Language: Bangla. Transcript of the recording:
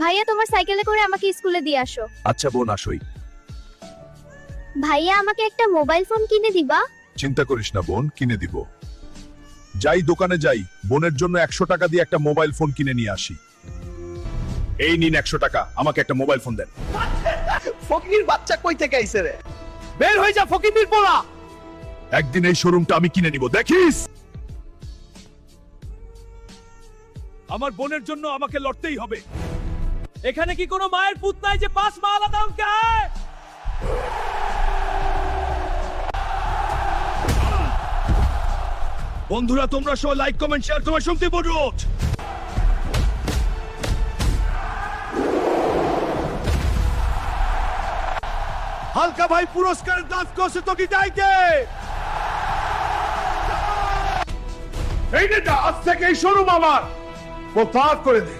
ভাইয়া তোমার সাইকেলে করে আমাকে স্কুলে দিয়ে আসো। আচ্ছা বোন, আসোই। ভাইয়া আমাকে একটা মোবাইল ফোন কিনে দিবা? চিন্তা করিস না বোন, কিনে দিব। যাই দোকানে যাই, বোনের জন্য 100 টাকা দিয়ে একটা মোবাইল ফোন কিনে নিয়ে আসি। এই নিন 100 টাকা, আমাকে একটা মোবাইল ফোন দেন। ফকির বাচ্চা কই থেকে আইছে রে? বের হয়ে যা ফকির পোলা। একদিন এই শোরুমটা আমি কিনে নিব, দেখিস। আমার বোনের জন্য আমাকে লড়তেই হবে। এখানে কি কোনো মায়ের পুত নাই যে 5 মা আলাদা অঙ্কে আয়? বন্ধুরা তোমরা সবাই লাইক কমেন্ট শেয়ার তোমার শক্তি বড়ুত। হালকা ভাই পুরস্কার দাস করছে তো কি যাইতে। এই নেতা আজ থেকে এই শোরুম আমার, প্রতাপ করে দে।